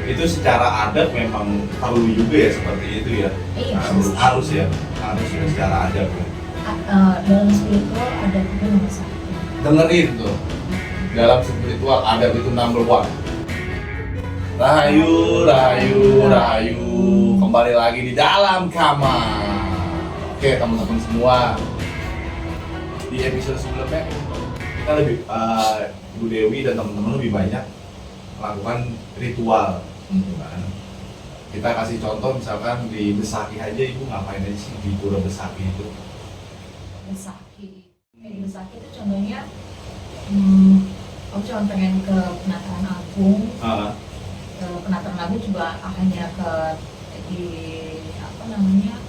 Itu secara adat memang perlu juga ya seperti itu ya. Iya, Harus ya secara adat ya. dalam spiritual ada juga nomor satu. Dengerin tuh, dalam spiritual adat itu number one. Rahayu, rahayu, rahayu. Kembali lagi di dalam kamar. Oke teman-teman semua, di episode sebelumnya kita lebih Bu Dewi dan teman-teman lebih banyak melakukan ritual gitu kan. Kita kasih contoh misalkan di Besaki aja, ibu ngapain aja sih di Pura Besaki itu? Besaki, di Besaki itu contohnya, aku cuma pengen ke Penataran Agung. Penataran Agung juga hanya ke di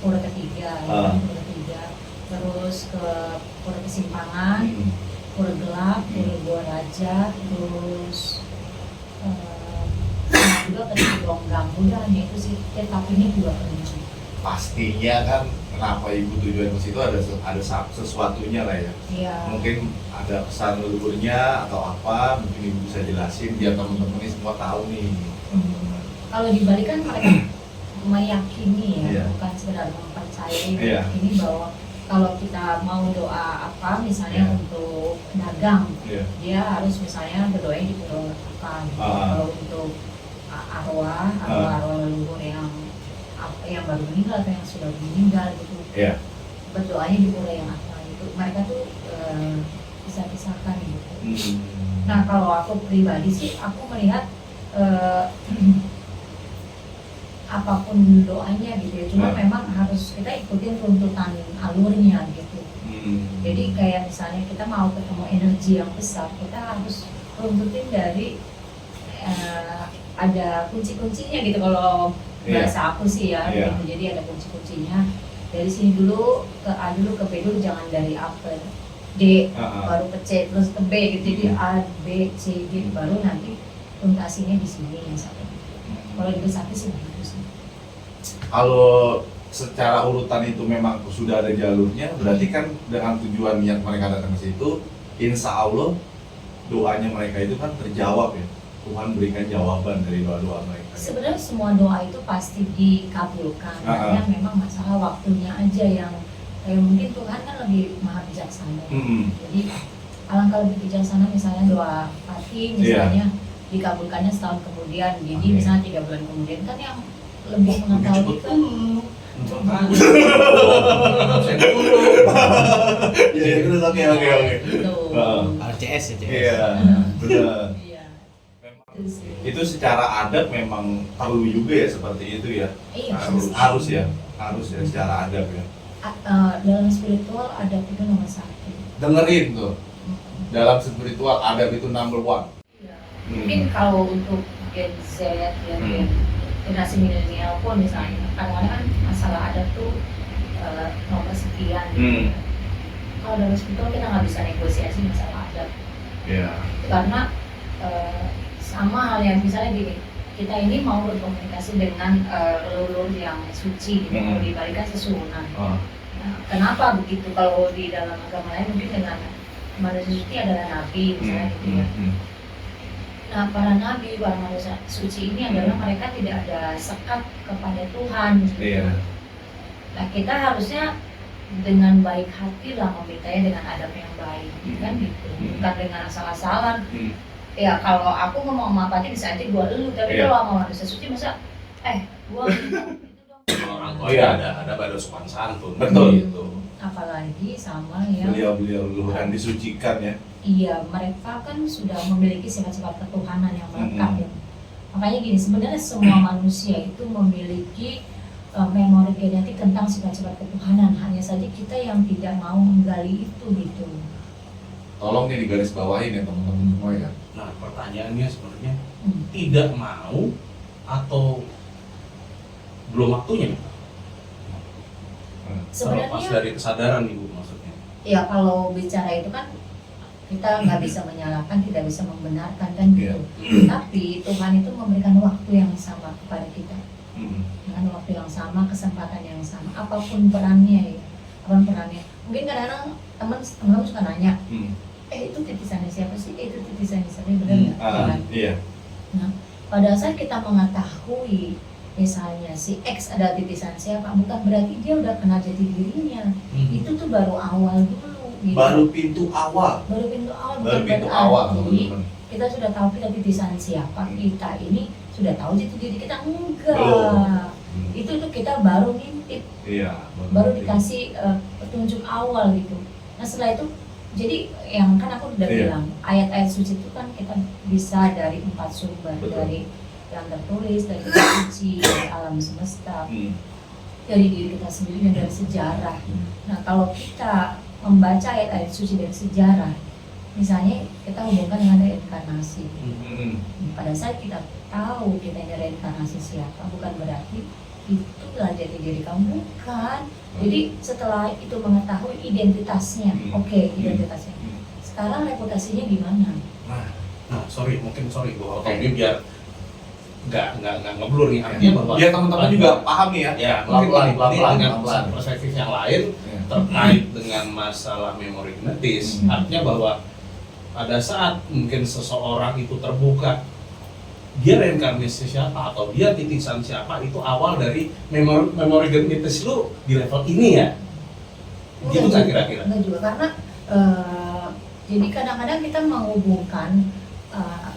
Pura Ketiga, Pura Ketiga, terus ke Pura Kesimpangan, Pura Gelap, Pura Gua Raja, terus juga ke Sidonggang. Udah hanya itu sih, tapi ini juga pernah. Pastinya kan kenapa ibu tujuan ke situ ada sesuatunya lah ya. Iya. Mungkin ada pesan leluhurnya atau apa, mungkin ibu bisa jelasin biar teman-teman ini semua tahu nih. Kalau di Bali kan mereka meyakini ya, Iya. bukan sekedar mempercayai, Iya. ini bahwa kalau kita mau doa apa, misalnya Iya. untuk dagang, Iya. dia harus misalnya berdoa di pulau apa gitu. Kalau untuk arwah leluhur yang baru meninggal atau yang sudah meninggal gitu, Iya. berdoanya di pulau yang apa gitu. Mereka tuh bisa pisahkan gitu. Nah kalau aku pribadi sih, aku melihat apapun doanya gitu ya, cuma memang harus kita ikutin runtutan alurnya gitu. Jadi kayak misalnya kita mau ketemu energi yang besar, kita harus runtutin dari ada kunci-kuncinya gitu. Kalau bahasa aku sih ya, gitu. Jadi ada kunci-kuncinya. Dari sini dulu ke A dulu, ke B dulu, jangan dari A ke D, baru ke C, terus ke B gitu. Jadi A, B, C, D, baru nanti tuntasinya di sini yang satu. Kalau di Besaki sih begitu sih. Kalau secara urutan itu memang sudah ada jalurnya, berarti kan dengan tujuan niat mereka datang ke situ, insya Allah doanya mereka itu kan terjawab ya. Tuhan berikan jawaban dari doa-doa mereka. Sebenarnya semua doa itu pasti dikabulkan. Hanya memang masalah waktunya aja yang kayak mungkin Tuhan kan lebih maha bijaksana. Jadi alangkah lebih bijaksana misalnya doa Fatih misalnya dikabulkannya setahun kemudian. Jadi misalnya 3 bulan kemudian, kan yang lebih mengetahui kan. Oke. RCS ya, CS. Iya, benar. Itu secara adat memang perlu juga ya seperti itu ya. Iya, harus ya secara adat ya. Dalam spiritual adat itu nomor satu. Dengerin tuh, dalam spiritual adat itu number one. Mungkin kalau untuk Gen Z ya, generasi milenial pun misalnya, kadang-kadang kan masalah adat tuh nomor sekian gitu. Kalau dalam spiritual kita nggak bisa negosiasi masalah adat. Karena sama hal yang misalnya gini, kita ini mau berkomunikasi dengan leluhur yang suci gitu, kalau di Bali kan sesuhunan. Nah, kenapa begitu? Kalau di dalam agama lain mungkin dengan manusia suci adalah nabi misalnya gitu ya. Nah para nabi, para manusia suci ini adalah mereka tidak ada sekat kepada Tuhan gitu. Nah kita harusnya dengan baik hati lah memintanya dengan adab yang baik kan gitu, bukan dengan asal-asalan. Ya kalau aku ngomong sama Pati bisa aja gua elu, tapi kalau sama manusia suci masa gua minta itu dong. Orang tua ada pada sopan santun. Betul. Gitu. Apalagi sama yang Beliau leluhur yang disucikan ya. iya, mereka kan sudah memiliki sifat-sifat ketuhanan yang melekat ya. Makanya gini, sebenarnya semua manusia itu memiliki memori genetik tentang sifat-sifat ketuhanan. Hanya saja kita yang tidak mau menggali itu gitu. Tolong nih digaris bawahin ya teman-teman semua ya. Nah pertanyaannya sebenarnya tidak mau atau belum waktunya? Sebenarnya Pas dari kesadaran ibu maksudnya. ya kalau bicara itu kan kita nggak bisa menyalahkan, tidak bisa membenarkan kan gitu. Tapi Tuhan itu memberikan waktu yang sama kepada kita, dengan waktu yang sama, kesempatan yang sama, apapun perannya ya, apapun perannya. Mungkin kadang-kadang teman-teman suka nanya, itu titisannya siapa sih? Itu titisannya siapa? Benar nggak? Iya. Nah, pada saat kita mengetahui misalnya si X ada titisan siapa, bukan berarti dia udah kenal jati dirinya. Itu tuh baru awal dulu gitu. Baru pintu awal. Baru pintu awal, Baru bukan pintu berarti awal, teman-teman. kita sudah tahu kita titisan siapa, kita ini sudah tahu jati diri kita, enggak. Belum. Itu tuh kita baru ngintip, Iya. baru dikasih petunjuk awal gitu. Nah setelah itu, jadi yang kan aku udah Iya. bilang ayat-ayat suci itu kan kita bisa dari 4 sumber, Betul. dari yang tertulis, dari kitab suci, dari alam semesta, Hmm. dari diri kita sendiri dan dari sejarah. Nah kalau kita membaca ayat-ayat suci dari sejarah, misalnya kita hubungkan dengan reinkarnasi. Hmm. Pada saat kita tahu kita ini reinkarnasi siapa, bukan berarti itulah jati diri kamu, bukan. Jadi setelah itu mengetahui identitasnya, oke, identitasnya. Sekarang reputasinya gimana? Nah, mungkin sorry gue Oke. potong ini biar nggak ngeblur nih, artinya bahwa Biar teman-teman juga paham nih ya. ya Pelan-pelan, mungkin ini pelan-pelan, dengan pelan-pelan. perspektif yang lain Iya. terkait dengan masalah memori genetis, artinya bahwa pada saat mungkin seseorang itu terbuka dia reinkarnasi siapa atau dia titisan siapa, itu awal dari memori genetis lu di level ini ya. Gitu nggak kira-kira? Enggak juga, karena jadi kadang-kadang kita menghubungkan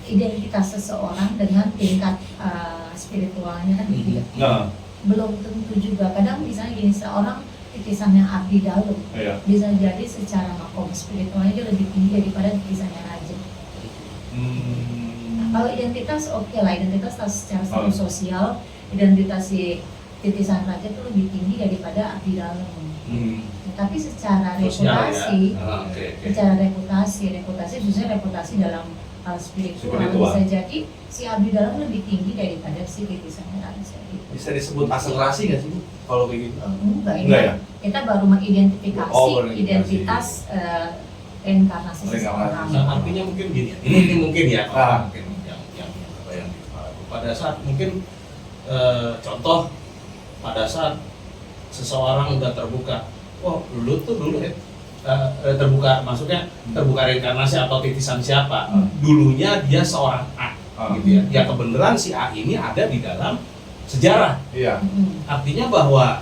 identitas seseorang dengan tingkat spiritualnya kan gitu ya. Nah, Belum tentu juga. Kadang misalnya gini, seorang titisannya abdi dalam iya. bisa jadi secara makom spiritualnya dia lebih tinggi daripada titisannya raja. Kalau identitas oke lah, identitas secara status sosial, identitas si titisan raja itu lebih tinggi daripada abdi dalam. Tapi secara Sosial reputasi, ya. Oke. secara reputasi khususnya reputasi dalam hal spiritual, Spiritual. bisa jadi si abdi dalam lebih tinggi daripada si titisannya raja gitu. Bisa disebut akselerasi nggak sih Bu? Kalau kayak gitu? Enggak, ini Enggak ya? kita baru mengidentifikasi Oh, baru identitas reinkarnasi seseorang. Nah, artinya mungkin gini ya. Ini mungkin ya. Mungkin yang apa yang di kepala aku. Pada saat mungkin contoh pada saat seseorang udah terbuka, oh lu tuh dulu terbuka, maksudnya terbuka reinkarnasi atau titisan siapa. Dulunya dia seorang A, gitu ya. Ya kebenaran si A ini ada di dalam sejarah. Iya. Artinya bahwa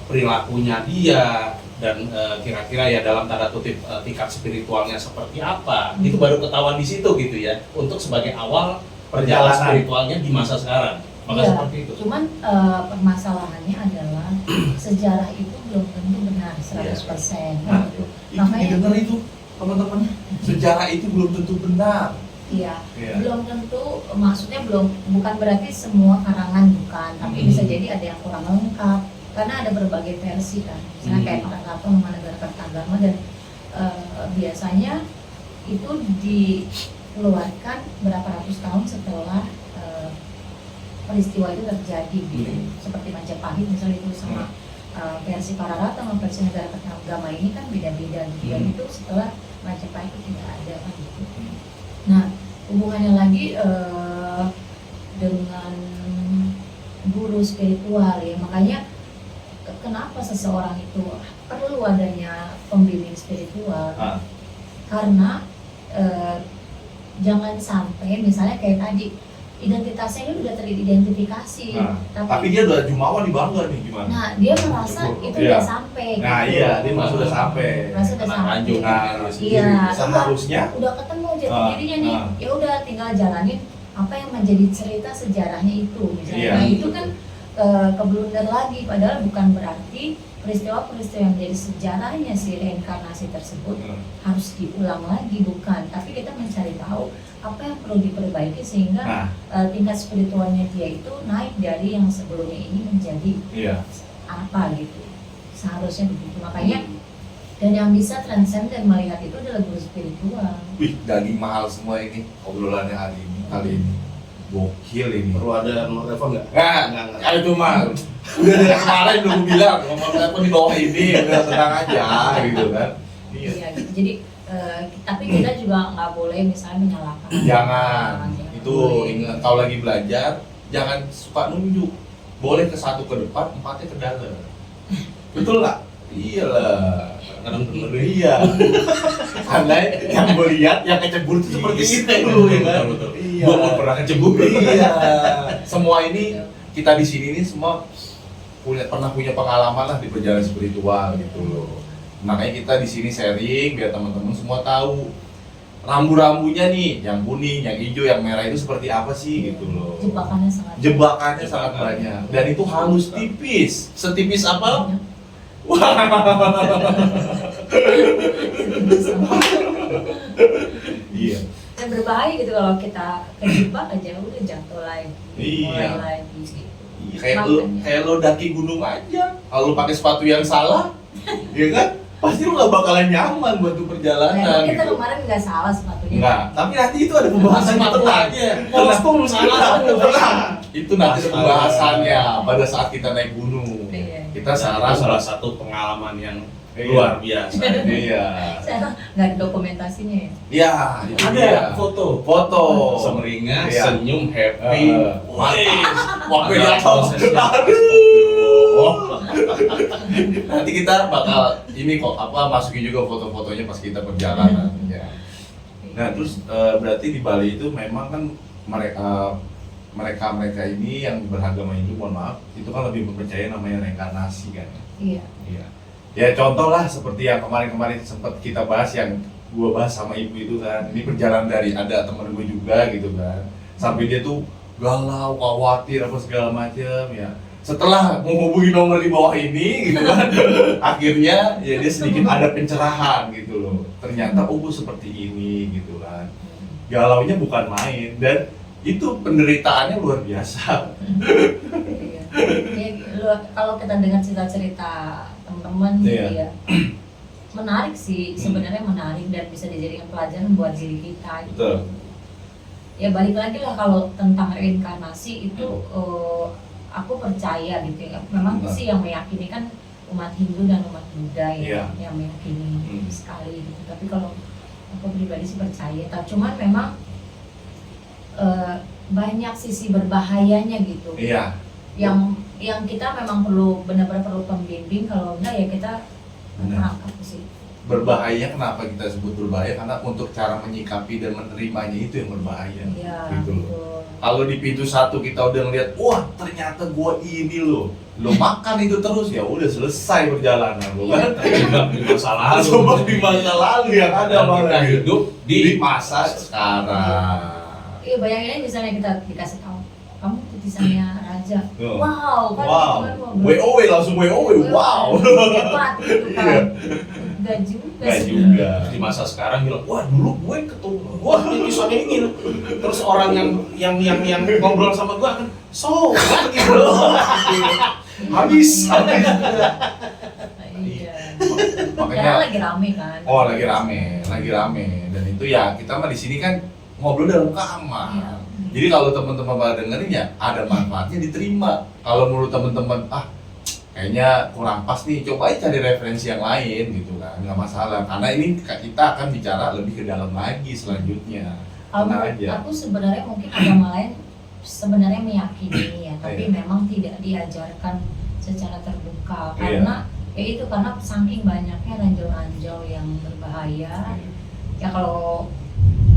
perilakunya dia dan kira-kira ya dalam tanda kutip tingkat spiritualnya seperti apa, itu baru ketahuan di situ gitu ya, untuk sebagai awal perjalanan Perjalanan. spiritualnya di masa sekarang. Maka Iya, seperti itu. cuman permasalahannya adalah sejarah itu belum tentu benar 100%. Nah, Makanya- didengar itu teman-teman. Sejarah itu belum tentu benar. Iya, Iya. belum tentu, maksudnya bukan berarti semua karangan bukan, tapi bisa jadi ada yang kurang lengkap karena ada berbagai versi kan. Misalnya kayak Makassar nama negara Kertagama, dan biasanya itu dikeluarkan berapa ratus tahun setelah peristiwa itu terjadi gitu. Seperti Majapahit misalnya itu sama versi Pararata sama versi negara Kertagama ini kan beda-beda gitu. Dan itu setelah Majapahit itu tidak ada kan gitu. Nah, hubungannya lagi dengan guru spiritual ya, makanya kenapa seseorang itu perlu adanya pembimbing spiritual, karena jangan sampai misalnya kayak tadi identitasnya ini udah teridentifikasi, Tapi dia udah jumawa di bangga nih gimana? nah dia merasa itu Iya. udah sampai Nah gitu. iya, dia merasa udah sampai. Merasa udah Tenang sampai. aja, Nah, Iya. seharusnya Udah ketemu jati Ah, dirinya nih, ah. ya udah tinggal jalanin apa yang menjadi cerita sejarahnya itu misalnya. Iya. Nah itu kan keblunder lagi, padahal bukan berarti peristiwa-peristiwa yang menjadi sejarahnya si reinkarnasi tersebut harus diulang lagi, bukan, tapi kita mencari tahu apa yang perlu diperbaiki sehingga tingkat spiritualnya dia itu naik dari yang sebelumnya ini menjadi apa gitu, seharusnya begitu. Makanya dan yang bisa transcend dan melihat itu adalah guru spiritual. Wih, daging mahal semua ini obrolannya kali ini. Gokil ini. Perlu ada nomor telepon nggak? Enggak, itu mah udah dari kemarin udah gue bilang nomor telepon di bawah ini, udah tenang aja gitu kan. Iya gitu. Jadi tapi kita juga nggak boleh misalnya menyalahkan. Jangan. Jangan Itu boleh. ingat, kalau lagi belajar jangan suka nunjuk. Boleh ke satu ke depan, empatnya ke dalam. Betul nggak? Iyalah. Karena kadang bener. Iya. Karena yang melihat yang kecebur itu seperti itu ya kan. Betul. Iya. Gua pun pernah kecebur. Iya. Semua ini kita di sini ini semua pernah punya pengalaman lah di perjalanan spiritual gitu loh. Makanya kita di sini sharing biar teman-teman semua tahu rambu-rambunya nih, yang kuning, yang hijau, yang merah itu seperti apa sih gitu loh. Jebakannya sangat banyak dan itu halus tipis. Setipis apa? banyak. Wah. Iya. Dan berbahaya gitu kalau kita kejebak aja udah jatuh lagi, Iya. mulai lagi gitu. Kayak lo daki gunung aja. Kalau lo pakai sepatu yang salah, ya kan? Pasti lo gak bakalan nyaman buat tuh perjalanan Nah, kita gitu. kemarin nggak salah sepatunya. Enggak, tapi nanti itu ada pembahasan Sepatu tenang. aja. Tenang. Salah. Tenang. Itu nanti ada pembahasannya pada saat kita naik gunung. Iya. Kita Itu saran salah satu pengalaman yang Iya. luar biasa. Iya. Saya nggak ada dokumentasinya ya. Iya, itu Ada dia. foto. Foto. Semeringah, Iya. senyum, happy. Mantap. Wah, Ada beda prosesnya. Oh. Nanti kita bakal ini kok masukin juga foto-fotonya pas kita perjalanan ya. Nah, terus berarti di Bali itu memang kan mereka ini yang beragama Hindu, mohon maaf, itu kan lebih mempercayai namanya reinkarnasi kan. Iya. Iya. Ya contoh lah seperti yang kemarin sempat kita bahas yang gua bahas sama ibu itu kan. Ini perjalanan dari ada temen gue juga gitu kan. Sampai dia tuh galau, khawatir apa segala macam ya. Setelah menghubungi nomor di bawah ini gitu kan, akhirnya ya dia sedikit ada pencerahan gitu loh. Ternyata gue seperti ini gitu kan. Galaunya bukan main dan itu penderitaannya luar biasa. Iya. Ya, kalau kita dengar cerita-cerita teman-teman gitu Iya. ya, menarik sih, sebenarnya menarik dan bisa dijadikan pelajaran buat diri kita. Gitu. Betul. Ya balik lagi lah kalau tentang reinkarnasi itu aku percaya gitu ya. Memang Benar. sih yang meyakini kan umat Hindu dan umat Buddha ya, Iya. yang meyakini Hmm. sekali gitu. Tapi kalau aku pribadi sih percaya. Cuman memang banyak sisi berbahayanya gitu. Iya. Yang kita memang perlu benar-benar perlu pembimbing, kalau enggak ya kita Benar. merangkap sih. Berbahaya kenapa kita sebut berbahaya? Karena untuk cara menyikapi dan menerimanya itu yang berbahaya. Iya, Gitu loh. betul. Kalau di pintu 1 kita udah ngeliat, wah ternyata gua ini loh, lo makan itu terus ya udah selesai perjalanan lo kan. Terjebak di masa lalu. Coba di masa lalu yang ada Dan kita malah hidup di masa sekarang. Iya, bayangin aja misalnya kita dikasih tahu, kamu titisannya raja. Oh. Wow, kan Wow, itu kan WOW langsung WOW, wow. hebat gitu Iya. kan. Enggak juga Nggak sih. juga. Di masa sekarang bilang, wah dulu gue ketemu, wah titisannya ini. Terus orang yang ngobrol sama gue kan, so gitu. Habis. Iya. Makanya Karena lagi rame kan. oh lagi rame dan itu ya kita mah di sini kan ngobrol dalam kamar. Iya. Jadi kalau teman-teman pada dengerin ya ada manfaatnya diterima. Kalau menurut teman-teman kayaknya kurang pas nih, coba aja cari referensi yang lain gitu kan, nggak masalah. Karena ini kita akan bicara lebih ke dalam lagi selanjutnya. Kalau Tenang menurut aja. aku sebenarnya mungkin agama lain sebenarnya meyakini ya, tapi Iya. memang tidak diajarkan secara terbuka Iya. karena ya itu karena saking banyaknya ranjau-ranjau yang berbahaya. Ya kalau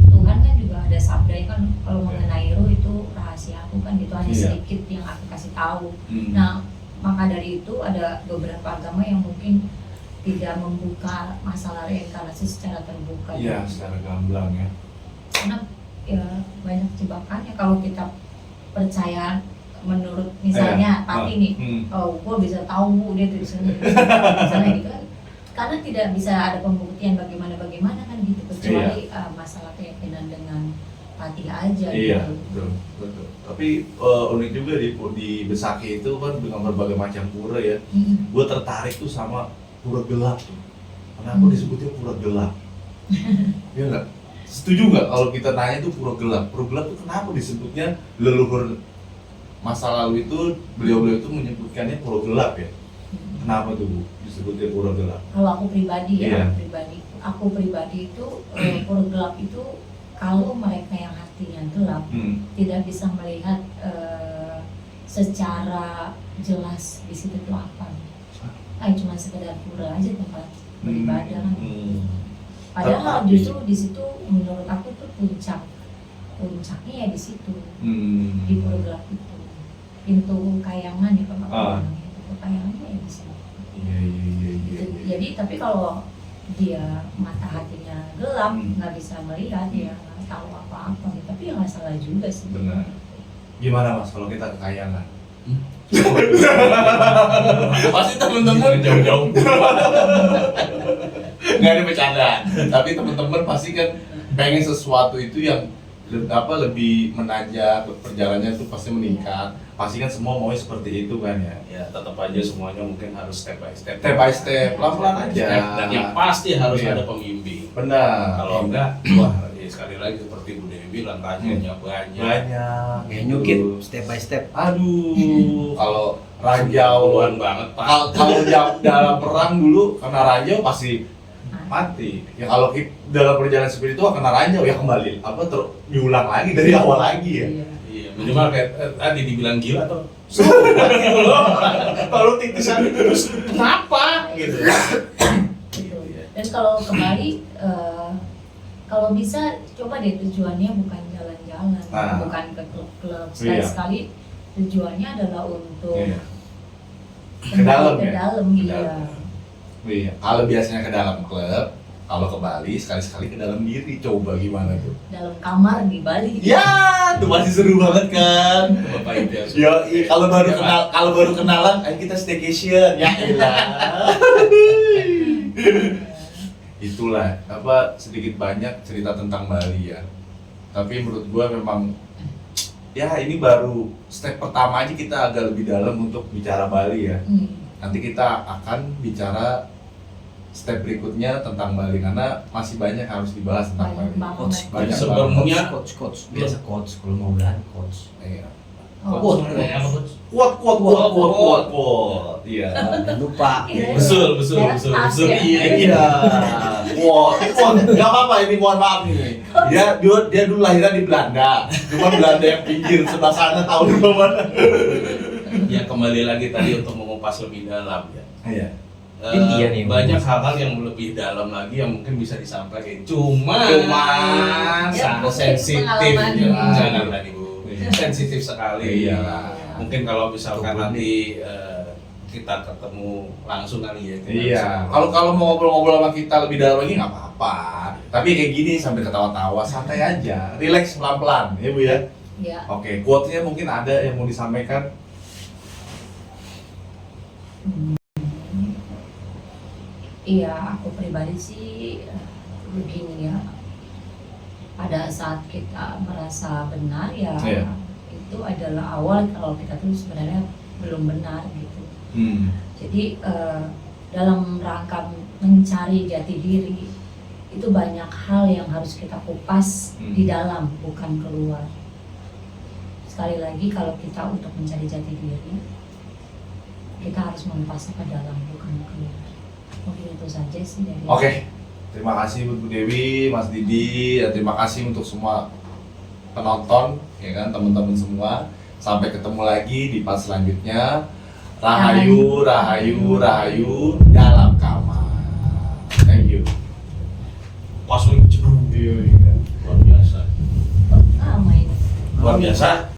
Tuhan kan juga ada sabdanya kan, kalau Iya. mengenai ruh itu rahasia aku kan, itu hanya Iya. sedikit yang aku kasih tahu. Hmm. Nah, maka dari itu ada beberapa agama yang mungkin tidak membuka masalah reinkarnasi secara terbuka. Iya, secara gamblang ya. Karena ya banyak jebakannya kalau kita percaya menurut misalnya Pati nih, oh gue bisa tahu dia tulisannya misalnya gitu kan, karena tidak bisa ada pembuktian bagaimana kan gitu, kecuali masalah keyakinan dengan Pati aja Iya, gitu. betul. Tapi unik juga di Besaki itu kan dengan berbagai macam pura ya. Gue tertarik tuh sama pura gelap tuh. Kenapa disebutnya pura gelap? Iya nggak? Setuju nggak kalau kita nanya tuh pura gelap? Pura gelap tuh kenapa disebutnya leluhur masa lalu itu beliau-beliau itu menyebutkannya pura gelap ya? Kenapa tuh Bu disebutnya pura gelap? Kalau aku pribadi Iya. aku pribadi itu pura gelap itu kalau mereka yang hatinya gelap tidak bisa melihat secara jelas di situ tuh apa. Cuma sekedar pura aja tempat beribadah kan. Padahal Tapi- justru di situ menurut aku tuh puncaknya ya di situ, di pura gelap itu, pintu kayangan ya kalau bilangnya, pintu kayangannya ya di situ. Iya. Gitu. Jadi tapi kalau dia mata hatinya gelap, nggak bisa melihat, ya nggak tahu apa-apa gitu. Tapi ya nggak salah juga sih. Benar. Gimana Mas kalau kita kekayangan? Pasti teman-teman jauh-jauh. nggak ada bercanda, tapi teman-teman pasti kan pengen sesuatu itu yang lebih menanjak, perjalanannya tuh pasti meningkat. Pasti kan semua maunya seperti itu kan ya. Ya tetap aja semuanya mungkin harus step by step. Step by step, pelan-pelan aja. Dan yang pasti harus Iya. ada pembimbing. Benar. Kalau enggak, wah ya sekali lagi seperti Bu Dewi bilang ranjangnya banyak. banyak. Kayak nyukit step by step. Aduh, kalau ranjau Puluhan banget Pak. kalau dalam perang dulu kena ranjau pasti mati. Ya kalau dalam perjalanan spiritual kena ranjau ya kembali diulang lagi dari awal lagi ya. Iya. Iya, minimal kayak tadi dibilang gila atau gitu loh. Kalau titisan itu terus kenapa gitu. Gitu. Dan kalau kembali kalau bisa coba deh tujuannya bukan jalan-jalan, Ah. bukan ke klub-klub. Iya. Sekali-sekali tujuannya adalah untuk Iya. kembali Ke dalam ke ya? dalam, Ke iya. dalam. Iya. Kalau biasanya ke dalam klub, kalau ke Bali sekali-sekali ke dalam diri. Coba gimana tuh? Dalam kamar di Bali. Ya, tuh pasti seru banget kan. Bapak itu yang Yo, kalau baru kenalan, ayo kita staycation. Ya elah. Itulah sedikit banyak cerita tentang Bali ya. Tapi menurut gua memang ya ini baru step pertama aja, kita agak lebih dalam untuk bicara Bali ya. Nanti kita akan bicara step berikutnya tentang Bali karena masih banyak yang harus dibahas tentang Banyak Bali. banget. Coach, Banyak sebelumnya coach. Biasa coach kalau mau udahan coach. Iya. Oh, Quote. iya. Kuat. Iya. Jangan lupa. Iya. betul. Iya. Wah, nggak apa-apa ini, mohon maaf nih. Dia dulu lahirnya di Belanda, cuma Belanda yang pinggir sebelah sana, tahu di mana? Ya kembali lagi tadi untuk mengupas lebih dalam ya. Iya. Intinya nih, banyak hal-hal yang lebih dalam lagi yang mungkin bisa disampaikan. Cuman Ya, sangat mungkin sensitif. pengalamannya. Jangan tadi Bu. Sensitif sekali. Iya. Mungkin kalau misalkan Tuh, nanti kita ketemu langsung kali ya. kita Iya. bisa- Kalau mau ngobrol-ngobrol sama kita lebih dalam lagi nggak apa-apa. Tapi kayak gini sambil ketawa-tawa, santai aja, relax pelan-pelan, ya Bu ya. Iya. Oke, quote-nya mungkin ada yang mau disampaikan. Iya, aku pribadi sih begini ya. Pada saat kita merasa benar ya, Iya. itu adalah awal kalau kita tuh sebenarnya belum benar gitu. Jadi dalam rangka mencari jati diri itu banyak hal yang harus kita kupas di dalam, bukan keluar. Sekali lagi kalau kita untuk mencari jati diri, kita harus mengupas ke dalam, bukan keluar. Mungkin itu saja sih dari. Oke, terima kasih buat Bu Dewi, Mas Didi, dan terima kasih untuk semua penonton, ya kan, teman-teman semua. Sampai ketemu lagi di part selanjutnya. Rahayu, rahayu, rahayu dalam kamar. Thank you. Pas lagi cedung. Iya. Luar biasa. Main. Luar biasa.